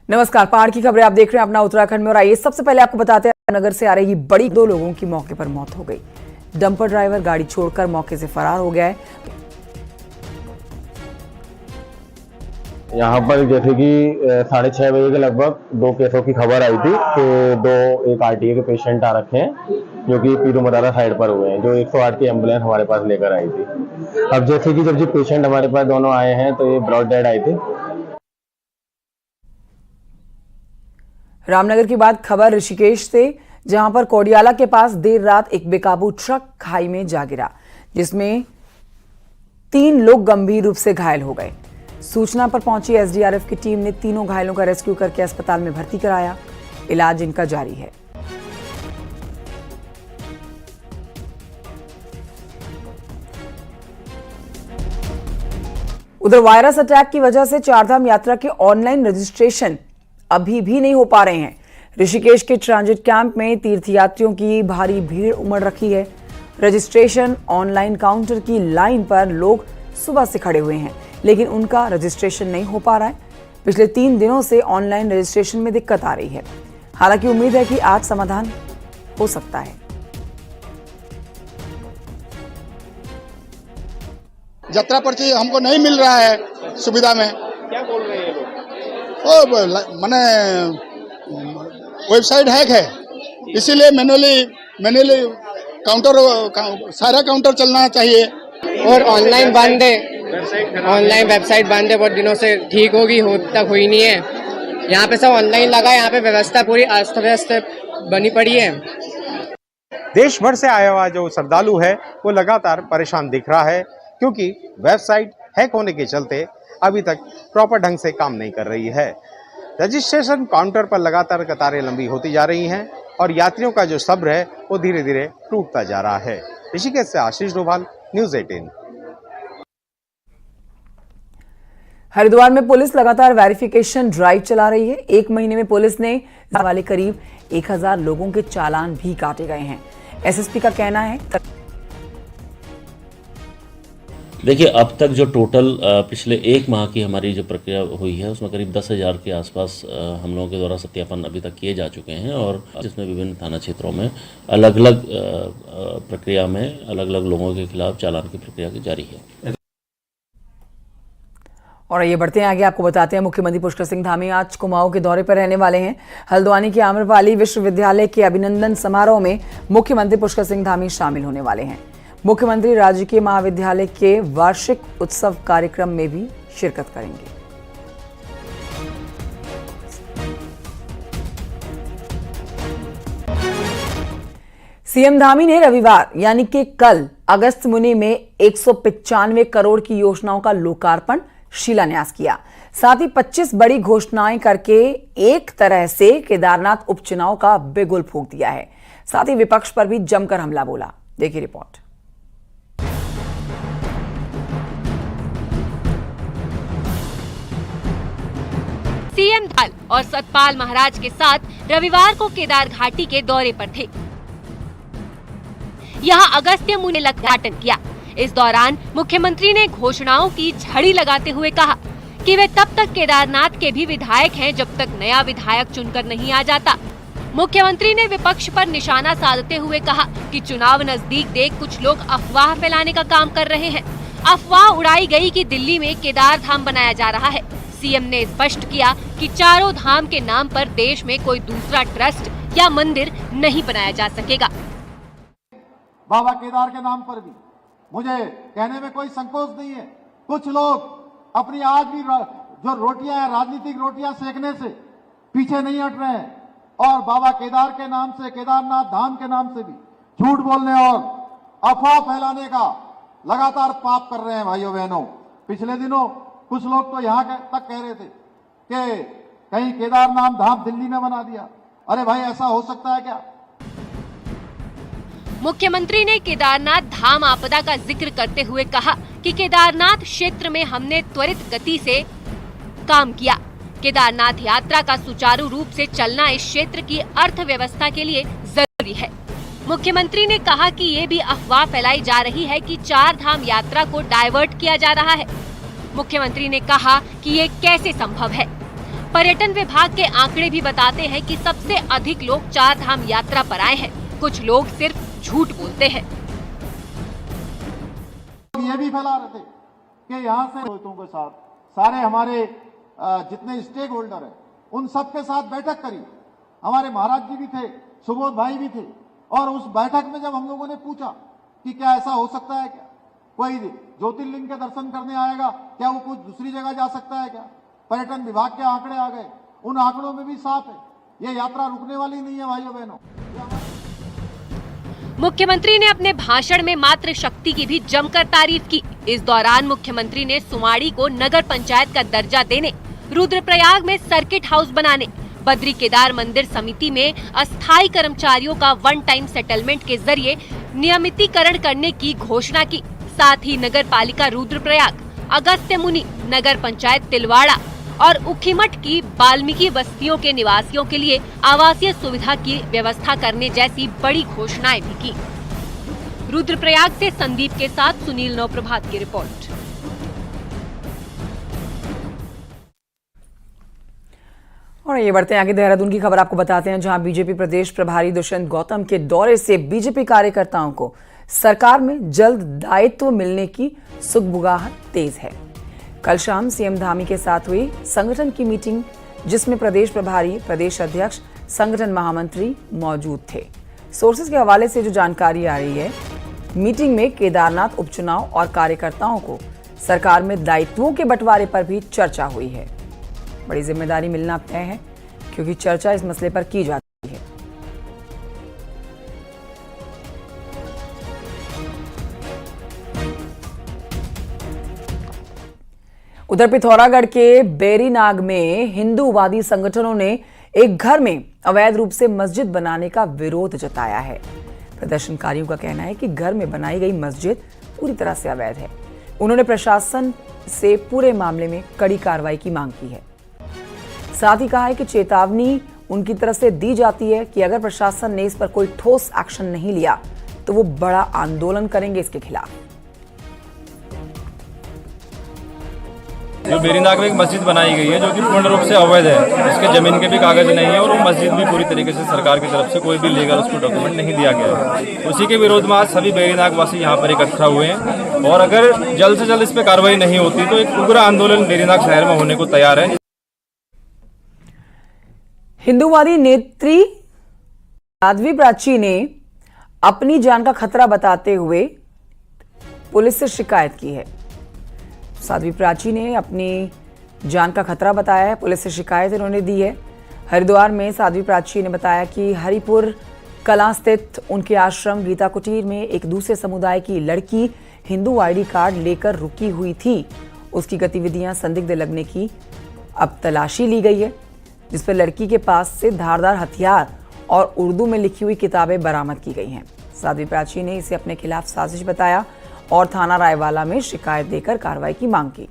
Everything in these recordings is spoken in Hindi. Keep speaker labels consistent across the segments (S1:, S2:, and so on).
S1: नमस्कार, पहाड़ की खबरें आप देख रहे हैं अपना उत्तराखंड में। और आइए सबसे पहले आपको बताते हैं, नगर से आ रही बड़ी 2 लोगों की मौके पर मौत हो गई। डंपर ड्राइवर गाड़ी छोड़कर मौके से फरार हो गया है।
S2: यहाँ पर जैसे कि 6:30 बजे के लगभग 2 केसों की खबर आई थी कि एक आरटीए के पेशेंट आ रखे हैं जो कि पीरू मदारा साइड पर हुए हैं, जो 108 की एम्बुलेंस हमारे पास लेकर आई थी। अब जैसे कि जब जी पेशेंट हमारे पास दोनों आए हैं तो ये ब्रॉड डेड आए थे।
S1: रामनगर की बात खबर ऋषिकेश से, जहां पर कोडियाला के पास देर रात एक बेकाबू ट्रक खाई में जा गिरा, जिसमें 3 लोग गंभीर रूप से घायल हो गए। सूचना पर पहुंची एसडीआरएफ की टीम ने तीनों घायलों का रेस्क्यू करके अस्पताल में भर्ती कराया। इलाज इनका जारी है। उधर वायरस अटैक की वजह से चारधाम यात्रा के ऑनलाइन रजिस्ट्रेशन अभी भी नहीं हो पा रहे हैं। ऋषिकेश के ट्रांजिट कैंप में तीर्थयात्रियों की भारी भीड़ उमड़ रखी है। रजिस्ट्रेशन ऑनलाइन काउंटर की लाइन पर लोग सुबह से खड़े हुए हैं, लेकिन उनका रजिस्ट्रेशन नहीं हो पा रहा है। पिछले 3 दिनों से ऑनलाइन रजिस्ट्रेशन में दिक्कत आ रही है। हालांकि उम्मीद है कि आज समाधान हो सकता है।
S3: यात्रा पर्ची हमको नहीं मिल रहा है सुविधा में।
S4: क्या बोल रहे हैं लोग?
S3: मैंने वेबसाइट हैक है, इसीलिए मैनुअली काउंटर सारा काउंटर चलना चाहिए।
S5: और ऑनलाइन बंद है, ऑनलाइन वेबसाइट बंद है बहुत दिनों से। ठीक होगी, हो तक हुई नहीं है। यहाँ पे सब ऑनलाइन लगा है, यहाँ पे व्यवस्था पूरी अस्त व्यस्त बनी पड़ी है।
S4: देश भर से आया हुआ जो श्रद्धालु है वो लगातार परेशान दिख रहा है, क्योंकि वेबसाइट हैक होने के चलते अभी तक प्रॉपर ढंग से काम नहीं कर रही है। रजिस्ट्रेशन काउंटर पर लगातार कतारें लंबी होती जा रही हैं और यात्रियों का जो सब्र है वो धीरे धीरे टूटता जा रहा है। ऋषिकेश से आशीष डोभाल, न्यूज़ 18।
S1: हरिद्वार में पुलिस लगातार वेरिफिकेशन ड्राइव चला रही है। 1 महीने में पुलिस ने वाले करीब 1000 लोगों के चालान भी काटे गए हैं। एसएसपी का कहना है,
S6: देखिए अब तक जो टोटल पिछले 1 माह की हमारी जो प्रक्रिया हुई है उसमें करीब 10,000 के आसपास हम लोगों के द्वारा सत्यापन अभी तक किए जा चुके हैं, और जिसमें विभिन्न थाना क्षेत्रों में अलग अलग प्रक्रिया में अलग अलग लोगों के खिलाफ चालान की प्रक्रिया की जारी है।
S1: और ये बढ़ते हैं आगे, आपको बताते हैं मुख्यमंत्री पुष्कर सिंह धामी आज कुमाऊं के दौरे पर रहने वाले हैं। हल्द्वानी के आम्रपाली विश्वविद्यालय के अभिनंदन समारोह में मुख्यमंत्री पुष्कर सिंह धामी शामिल होने वाले हैं। मुख्यमंत्री राजकीय महाविद्यालय के वार्षिक उत्सव कार्यक्रम में भी शिरकत करेंगे। सीएम धामी ने रविवार यानी कि कल अगस्त मुनि में 195 करोड़ की योजनाओं का लोकार्पण शिलान्यास किया। साथ ही 25 बड़ी घोषणाएं करके एक तरह से केदारनाथ उपचुनाव का बिगुल फूंक दिया है। साथ ही विपक्ष पर भी जमकर हमला बोला। देखिए रिपोर्ट।
S7: सीएम धाल और सतपाल महाराज के साथ रविवार को केदार घाटी के दौरे पर थे। यहां अगस्त्य मुनि ने उद्घाटन किया। इस दौरान मुख्यमंत्री ने घोषणाओं की झड़ी लगाते हुए कहा कि वे तब तक केदारनाथ के भी विधायक हैं जब तक नया विधायक चुनकर नहीं आ जाता। मुख्यमंत्री ने विपक्ष पर निशाना साधते हुए कहा कि चुनाव नजदीक देख कुछ लोग अफवाह फैलाने का काम कर रहे हैं। अफवाह उड़ाई गई कि दिल्ली में केदार धाम बनाया जा रहा है। सीएम ने स्पष्ट किया कि चारों धाम के नाम पर देश में कोई दूसरा ट्रस्ट या मंदिर नहीं बनाया जा सकेगा।
S8: बाबा केदार के नाम पर भी मुझे कहने में कोई संकोच नहीं है। कुछ लोग अपनी आज भी जो रोटियां हैं, राजनीतिक रोटियां सेकने से पीछे नहीं हट रहे हैं, और बाबा केदार के नाम से, केदारनाथ धाम के नाम से भी झूठ बोलने और अफवाह फैलाने का लगातार पाप कर रहे हैं। भाइयों बहनों, पिछले दिनों कुछ लोग तो यहाँ तक कह रहे थे कि कहीं केदारनाथ धाम दिल्ली में बना दिया। अरे भाई, ऐसा हो सकता है क्या?
S7: मुख्यमंत्री ने केदारनाथ धाम आपदा का जिक्र करते हुए कहा कि केदारनाथ क्षेत्र में हमने त्वरित गति से काम किया। केदारनाथ यात्रा का सुचारू रूप से चलना इस क्षेत्र की अर्थव्यवस्था के लिए जरूरी है। मुख्यमंत्री ने कहा कि ये भी अफवाह फैलाई जा रही है कि 4 धाम यात्रा को डायवर्ट किया जा रहा है। मुख्यमंत्री ने कहा कि ये कैसे संभव है। पर्यटन विभाग के आंकड़े भी बताते हैं कि सबसे अधिक लोग 4 धाम यात्रा पर आए हैं। कुछ लोग सिर्फ झूठ बोलते हैं।
S8: ये भी फैला रहे थे कि यहाँ से लोगों के साथ सारे हमारे जितने स्टेक होल्डर हैं उन सब के साथ बैठक करी। हमारे महाराज जी भी थे, सुबोध भाई भी थे, और उस बैठक में जब हम लोगों ने पूछा कि क्या ऐसा हो सकता है, क्या कोई ज्योतिर्लिंग के दर्शन करने आएगा, क्या वो कुछ दूसरी जगह जा सकता है, क्या पर्यटन विभाग के आंकड़े आ गए। उन आंकड़ों में भी साफ है ये यात्रा रुकने वाली नहीं है भाइयों बहनों।
S7: मुख्यमंत्री ने अपने भाषण में मातृशक्ति की भी जमकर तारीफ की। इस दौरान मुख्यमंत्री ने सुमाड़ी को नगर पंचायत का दर्जा देने, रुद्रप्रयाग में सर्किट हाउस बनाने, बद्री केदार मंदिर समिति में अस्थायी कर्मचारियों का वन टाइम सेटलमेंट के जरिए नियमितीकरण करने की घोषणा की। साथ ही नगर पालिका रुद्रप्रयाग, अगस्त्य मुनि, नगर पंचायत तिलवाड़ा और उखीमठ की वाल्मीकि बस्तियों के निवासियों के लिए आवासीय सुविधा की व्यवस्था करने जैसी बड़ी घोषणाएं भी की। रुद्रप्रयाग से संदीप के साथ सुनील नवप्रभात की रिपोर्ट।
S1: और ये बढ़ते हैं आगे, देहरादून की खबर आपको बताते हैं, जहां बीजेपी प्रदेश प्रभारी दुष्यंत गौतम के दौरे से बीजेपी कार्यकर्ताओं को सरकार में जल्द दायित्व मिलने की सुगबुगाहट तेज है। कल शाम सीएम धामी के साथ हुई संगठन की मीटिंग, जिसमें प्रदेश प्रभारी, प्रदेश अध्यक्ष, संगठन महामंत्री मौजूद थे। सोर्सेज के हवाले से जो जानकारी आ रही है, मीटिंग में केदारनाथ उपचुनाव और कार्यकर्ताओं को सरकार में दायित्वों के बंटवारे पर भी चर्चा हुई है। बड़ी जिम्मेदारी मिलना तय है, क्योंकि चर्चा इस मसले पर की जाती है। उधर पिथौरागढ़ के बेरीनाग में हिंदूवादी संगठनों ने एक घर में अवैध रूप से मस्जिद बनाने का विरोध जताया है। प्रदर्शनकारियों का कहना है कि घर में बनाई गई मस्जिद पूरी तरह से अवैध है। उन्होंने प्रशासन से पूरे मामले में कड़ी कार्रवाई की मांग की है। साथ ही कहा है कि चेतावनी उनकी तरफ से दी जाती है कि अगर प्रशासन ने इस पर कोई ठोस एक्शन नहीं लिया तो वो बड़ा आंदोलन करेंगे इसके खिलाफ।
S9: जो बेरीनाग में एक मस्जिद बनाई गई है, जो कि पूर्ण रूप से अवैध है, इसके जमीन के भी कागज नहीं है और वो मस्जिद भी पूरी तरीके से सरकार की तरफ से कोई भी लीगल उसको डॉक्यूमेंट नहीं दिया गया है। उसी के विरोध में आज सभी बेरीनाग वासी यहाँ पर इकट्ठा हुए हैं और अगर जल्द से जल्द इस पर कार्रवाई नहीं होती तो एक उग्र आंदोलन बेरीनाग शहर में होने को तैयार है।
S1: हिंदूवादी नेत्री साध्वी प्राची ने अपनी जान का खतरा बताते हुए पुलिस से शिकायत की है। साध्वी प्राची ने अपनी जान का खतरा बताया है, पुलिस से शिकायत इन्होंने दी है। हरिद्वार में साध्वी प्राची ने बताया कि हरिपुर कलां स्थित उनके आश्रम गीता कुटीर में एक दूसरे समुदाय की लड़की हिंदू आईडी कार्ड लेकर रुकी हुई थी। उसकी गतिविधियां संदिग्ध लगने की अब तलाशी ली गई है, जिस पर लड़की के पास से धारदार हथियार और उर्दू में लिखी हुई किताबें बरामद की गई हैं। साध्वी प्राची ने इसे अपने खिलाफ साजिश बताया और थाना रायवाला में शिकायत देकर कार्रवाई की मांग की।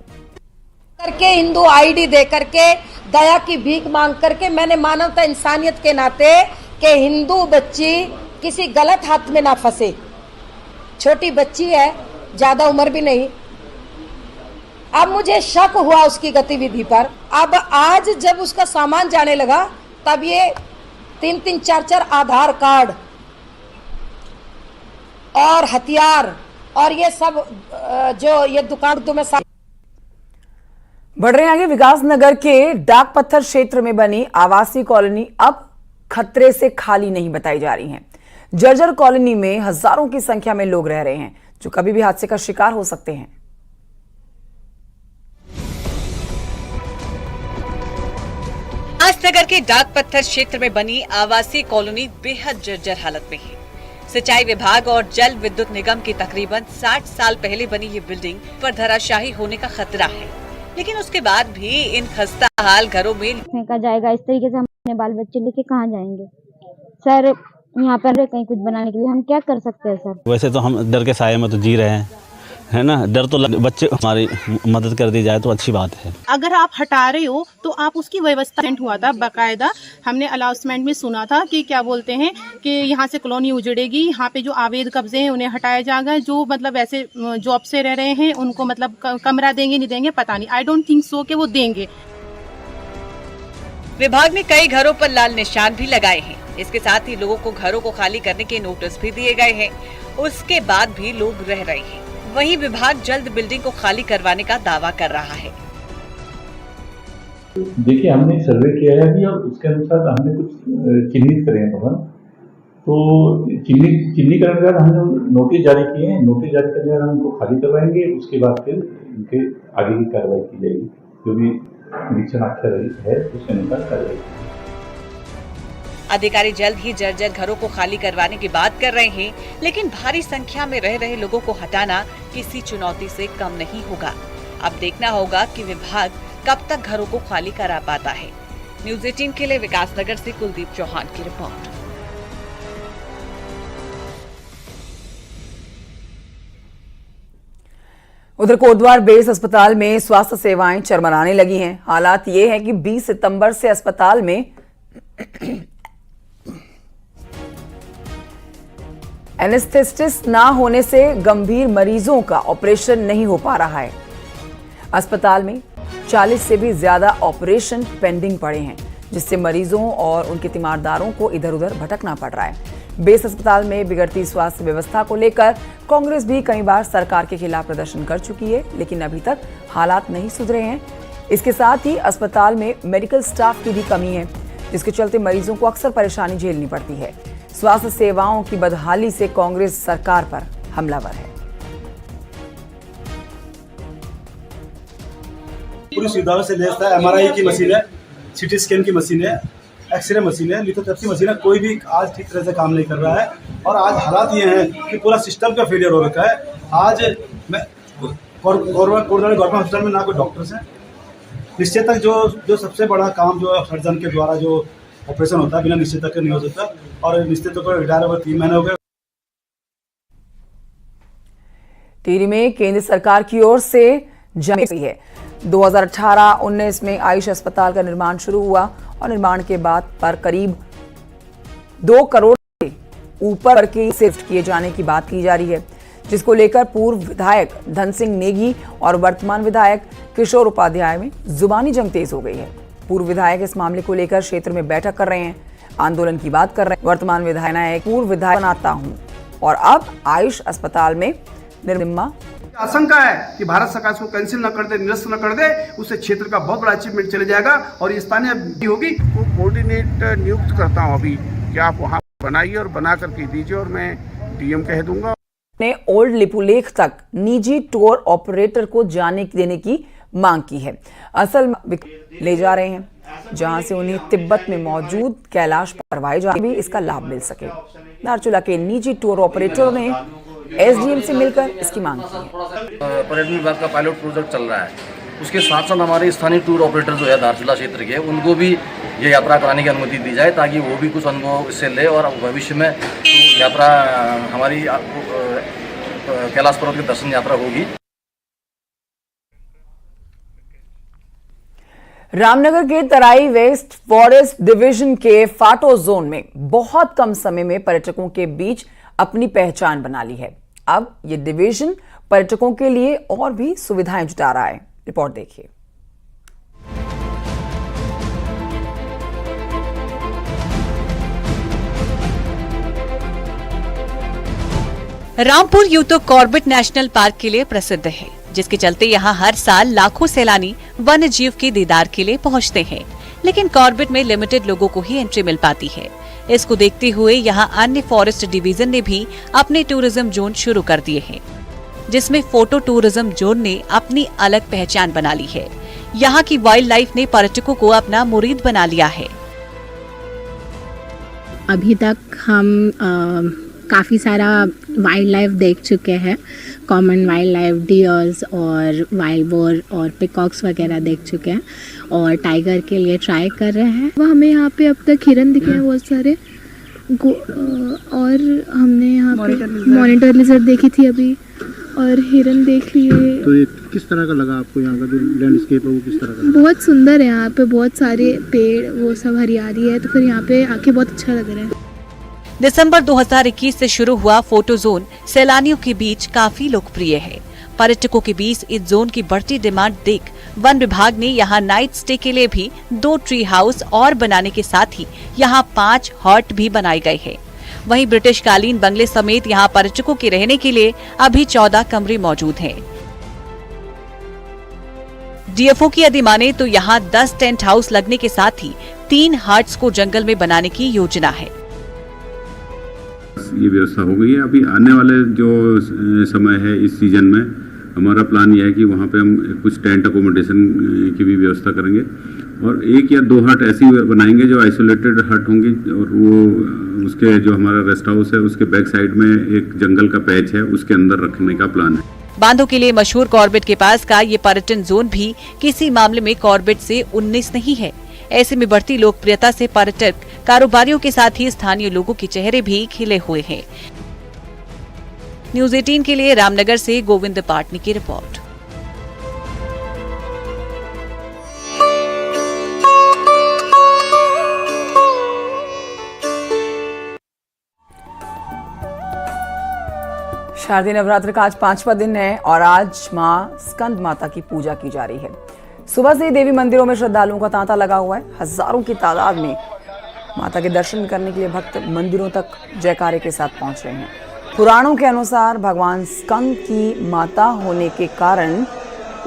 S10: करके हिंदू आईडी दे करके दया की भीख मांग करके मैंने मानवता इंसानियत के नाते कि हिंदू बच्ची किसी गलत हाथ में ना फंसे। छोटी बच्ची है, ज्यादा उम्र भी नहीं। अब मुझे शक हुआ उसकी गतिविधि पर। अब आज जब उसका सामान जाने लगा तब ये 3-3, 4-4 आधार कार्ड और हथियार और ये सब जो ये दुकान में
S1: बढ़ रहे हैं आगे। विकास नगर के डाक पत्थर क्षेत्र में बनी आवासीय कॉलोनी अब खतरे से खाली नहीं बताई जा रही हैं। जर्जर कॉलोनी में हजारों की संख्या में लोग रह रहे हैं, जो कभी भी हादसे का शिकार हो सकते हैं।
S11: विकासनगर के डाक पत्थर क्षेत्र में बनी आवासीय कॉलोनी बेहद जर्जर हालत में है। सिंचाई विभाग और जल विद्युत निगम की तकरीबन 60 साल पहले बनी ये बिल्डिंग पर धराशायी होने का खतरा है, लेकिन उसके बाद भी इन खस्ता हाल घरों में
S12: फेंका जाएगा। इस तरीके से हम अपने बाल बच्चे लेके कहाँ जाएंगे सर? यहाँ पर कहीं कुछ बनाने के लिए हम क्या कर सकते हैं सर?
S13: वैसे तो हम डर के साये में तो जी रहे हैं, है ना। डर तो बच्चे हमारी मदद कर दी जाए तो अच्छी बात है।
S14: अगर आप हटा रहे हो तो आप उसकी व्यवस्था हुआ था बाकायदा। हमने अनाउंसमेंट में सुना था कि क्या बोलते हैं कि यहाँ से कॉलोनी उजड़ेगी, यहाँ पे जो अवैध कब्जे हैं उन्हें हटाया जाएगा। जो मतलब ऐसे जॉब से रह रहे हैं उनको मतलब कमरा देंगे नहीं देंगे पता नहीं। आई डोंट थिंक सो कि वो देंगे।
S11: विभाग ने कई घरों पर लाल निशान भी लगाए हैं। इसके साथ ही लोगों को घरों को खाली करने के नोटिस भी दिए गए हैं। उसके बाद भी लोग रह रहे हैं। वहीं विभाग जल्द बिल्डिंग को खाली करवाने का दावा कर रहा है।
S15: देखिए, हमने सर्वे किया है अभी और उसके अनुसार हमने कुछ चिन्हित करे हैं भवन। तो चिन्हीकरण के बाद हमने नोटिस जारी किए हैं। नोटिस जारी करने के बाद हम उनको खाली करवाएंगे। उसके बाद फिर उनके आगे की कार्रवाई की जाएगी। जो भी निरीक्षण आख्या है उसके अनुसार कार्रवाई की।
S11: अधिकारी जल्द ही जर्जर घरों को खाली करवाने की बात कर रहे हैं, लेकिन भारी संख्या में रह रहे लोगों को हटाना किसी चुनौती से कम नहीं होगा। अब देखना होगा कि विभाग कब तक घरों को खाली करा पाता है। न्यूज़ 18 के लिए विकासनगर से कुलदीप चौहान की रिपोर्ट।
S1: उधर कोटद्वार बेस अस्पताल में स्वास्थ्य सेवाएं चरमराने लगी हैं। हालात ये है कि 20 सितंबर से अस्पताल में एनेस्थेसिस ना होने से गंभीर मरीजों का ऑपरेशन नहीं हो पा रहा है। अस्पताल में 40 से भी ज्यादा ऑपरेशन पेंडिंग पड़े हैं, जिससे मरीजों और उनके तीमारदारों को इधर उधर भटकना पड़ रहा है। बेस अस्पताल में बिगड़ती स्वास्थ्य व्यवस्था को लेकर कांग्रेस भी कई बार सरकार के खिलाफ प्रदर्शन कर चुकी है, लेकिन अभी तक हालात नहीं सुधरे हैं। इसके साथ ही अस्पताल में मेडिकल स्टाफ की भी कमी है, जिसके चलते मरीजों को अक्सर परेशानी झेलनी पड़ती है। स्वास्थ्य सेवाओं की बदहाली से कांग्रेस सरकार पर हमलावर है।
S16: पूरी सुविधाओं से लैस है। MRI की मशीन है, CT स्कैन की मशीन है, एक्सरे मशीन है, लिथोट्रिप्सी मशीन है। कोई भी आज ठीक तरह से काम नहीं कर रहा है। और आज हालात ये हैं कि पूरा सिस्टम का फेलियर हो रखा है। आज मैं गवर्नमेंट हॉस्पिटल में ना कोई डॉक्टर्स हैं। निश्चय तक जो सबसे बड़ा काम जो सर्जन के द्वारा जो ऑपरेशन होता है, बिना निश्चय तक नहीं हो सकता। और निश्चय तक रिटायर हुए 3 महीने हो गए।
S1: टिहरी में केंद्र सरकार की ओर से जमीन है। 2018-19 में आयुष अस्पताल का निर्माण शुरू हुआ और निर्माण के बाद पर करीब 2 करोड़ से ऊपर के शिफ्ट किए जाने की बात की जा रही है, जिसको लेकर पूर्व विधायक धन सिंह नेगी और वर्तमान विधायक किशोर उपाध्याय में जुबानी जंग तेज हो गई है। पूर्व विधायक इस मामले को लेकर क्षेत्र में बैठक कर रहे हैं, आंदोलन की बात कर रहे हैं। वर्तमान विधायक पूर्व विधायक बनाता हूं और अब आयुष अस्पताल में निर्मित
S16: आशंका है कि भारत सरकार इसको कैंसिल न कर दे, निरस्त न कर दे, उससे क्षेत्र का बहुत बड़ा अचीवमेंट चले जाएगा और ये स्थानीय होगी।
S17: वो कोऑर्डिनेट नियुक्त करता हूँ अभी कि आप वहाँ बनाइए और बना करके दीजिए और मैं DM कह दूंगा।
S1: ने ओल्ड लिपुलेख तक निजी टूर ऑपरेटर को जाने देने की मांग की है। असल में ले जा रहे हैं, जहां से उन्हें तिब्बत में मौजूद कैलाश परवाई जा भी इसका लाभ मिल सके। धारचूला के निजी टूर ऑपरेटरों ने SDM से मिलकर इसकी मांग की है।
S18: पर्यटन विभाग का पायलट प्रोजेक्ट चल रहा है, उसके साथ साथ हमारे स्थानीय टूर ऑपरेटर जो है धारचूला क्षेत्र के, उनको भी ये यात्रा कराने की अनुमति दी जाए, ताकि वो भी कुछ अनुभव इससे ले और भविष्य में तो यात्रा हमारी कैलाश पर्वत की दर्शन यात्रा होगी।
S1: रामनगर के तराई वेस्ट फॉरेस्ट डिवीजन के फाटो जोन में बहुत कम समय में पर्यटकों के बीच अपनी पहचान बना ली है। अब ये डिवीजन पर्यटकों के लिए और भी सुविधाएं जुटा रहा है। रिपोर्ट देखिए।
S11: रामपुर यूं तो कॉर्बेट नेशनल पार्क के लिए प्रसिद्ध है, जिसके चलते यहाँ हर साल लाखों सैलानी वन्य जीव के दीदार के लिए पहुँचते हैं। लेकिन कॉर्बेट में लिमिटेड लोगों को ही एंट्री मिल पाती है। इसको देखते हुए यहाँ अन्य फॉरेस्ट डिवीजन ने भी अपने टूरिज्म जोन शुरू कर दिए हैं, जिसमें फोटो टूरिज्म जोन ने अपनी अलग पहचान बना ली है। यहाँ की वाइल्ड लाइफ ने पर्यटकों को अपना मुरीद बना लिया है।
S12: अभी तक हम काफ़ी सारा वाइल्ड लाइफ देख चुके हैं। कॉमन वाइल्ड लाइफ, डियर्स और वाइल्ड बोर और पिकॉक्स वगैरह देख चुके हैं और टाइगर के लिए ट्राई कर रहे हैं। वो हमें यहाँ पे अब तक हिरन दिखे हैं बहुत सारे, और हमने यहाँ पे मॉनिटर लिजर्ड देखी थी अभी और हिरन देख लिए।
S16: तो ये किस तरह का लगा आपको? यहाँ का जो लैंडस्केप है वो किस तरह का?
S12: बहुत सुंदर है, यहाँ पे बहुत सारे पेड़, वो सब हरियाली है, तो फिर यहाँ पे आके बहुत अच्छा लग रहा है।
S11: दिसंबर 2021 से शुरू हुआ फोटो जोन सैलानियों के बीच काफी लोकप्रिय है। पर्यटकों के बीच इस जोन की बढ़ती डिमांड देख वन विभाग ने यहाँ नाइट स्टे के लिए भी 2 ट्री हाउस और बनाने के साथ ही यहाँ 5 हॉट भी बनाए गए हैं। वहीं ब्रिटिश कालीन बंगले समेत यहाँ पर्यटकों के रहने के लिए अभी 14 कमरे मौजूद हैं। डीएफओ की यदि माने तो यहाँ 10 टेंट हाउस लगने के साथ ही 3 हट्स को जंगल में बनाने की योजना है।
S19: ये व्यवस्था हो गई है। अभी आने वाले जो समय है इस सीजन में हमारा प्लान ये है कि वहाँ पे हम कुछ टेंट अकोमोडेशन की भी व्यवस्था करेंगे और 1 या 2 हट ऐसी बनाएंगे जो आइसोलेटेड हट होंगी और वो उसके जो हमारा रेस्ट हाउस है उसके बैक साइड में एक जंगल का पैच है उसके अंदर रखने का प्लान है।
S11: बांधों के लिए मशहूर कॉर्बेट के पास का ये पर्यटन जोन भी किसी मामले में कॉर्बेट से 19 नहीं है। ऐसे में बढ़ती लोकप्रियता से पर्यटक कारोबारियों के साथ ही स्थानीय लोगों के चेहरे भी खिले हुए हैं। न्यूज़ 18 के लिए रामनगर से गोविंद पाटनी की रिपोर्ट।
S1: शारदीय नवरात्र का आज 5वां दिन है और आज मां स्कंद माता की पूजा की जा रही है। सुबह से ही देवी मंदिरों में श्रद्धालुओं का तांता लगा हुआ है। हजारों की तादाद में माता के दर्शन करने के लिए भक्त मंदिरों तक जयकारे के साथ पहुंच रहे हैं। पुराणों के अनुसार भगवान स्कंद की माता होने के कारण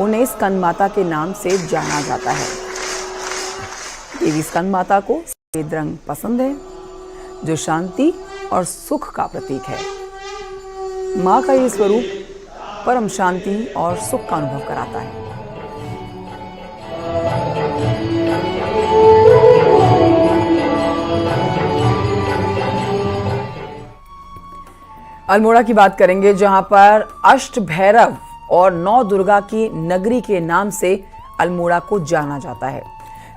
S1: उन्हें स्कंद माता के नाम से जाना जाता है। देवी स्कंद माता को सफेद रंग पसंद है जो शांति और सुख का प्रतीक है। माँ का ये स्वरूप परम शांति और सुख का अनुभव कराता है। अल्मोड़ा की बात करेंगे जहां पर अष्ट भैरव और 9 दुर्गा की नगरी के नाम से अल्मोड़ा को जाना जाता है।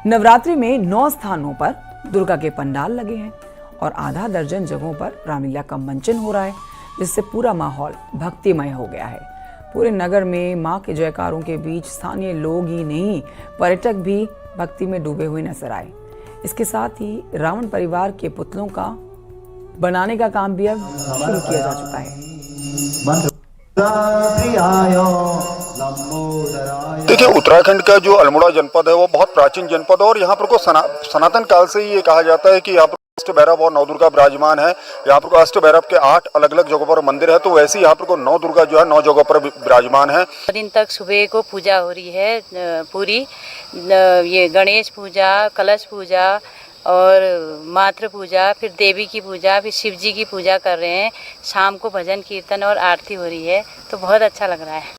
S1: नवरात्रि में 9 स्थानों पर दुर्गा के पंडाल लगे हैं और आधा दर्जन जगहों पर रामलीला का मंचन हो रहा है, जिससे पूरा माहौल भक्तिमय हो गया है। पूरे नगर में मां के जयकारों के बीच स्थानीय लोग ही नहीं पर्यटक भी भक्ति में डूबे हुए नजर आए। इसके साथ ही रावण परिवार के पुतलों का बनाने का काम भी अब शुरू किया जा चुका है।
S20: देखिए, उत्तराखंड का जो अल्मोड़ा जनपद है वो बहुत प्राचीन जनपद है और यहाँ पर को सनातन काल से ही ये कहा जाता है कि यहाँ पर अष्ट भैरव और 9 दुर्गा विराजमान है। यहाँ पर को अष्ट भैरव के 8 अलग अलग जगहों पर मंदिर है, तो वैसे यहाँ पर को 9 दुर्गा जो है 9 जगहों पर विराजमान है।
S21: दिन तक सुबह को पूजा हो रही है पूरी, ये गणेश पूजा, कलश पूजा और मातृ पूजा, फिर देवी की पूजा, फिर शिव जी की पूजा कर रहे हैं। शाम को भजन कीर्तन और आरती हो रही है, तो बहुत अच्छा लग रहा है।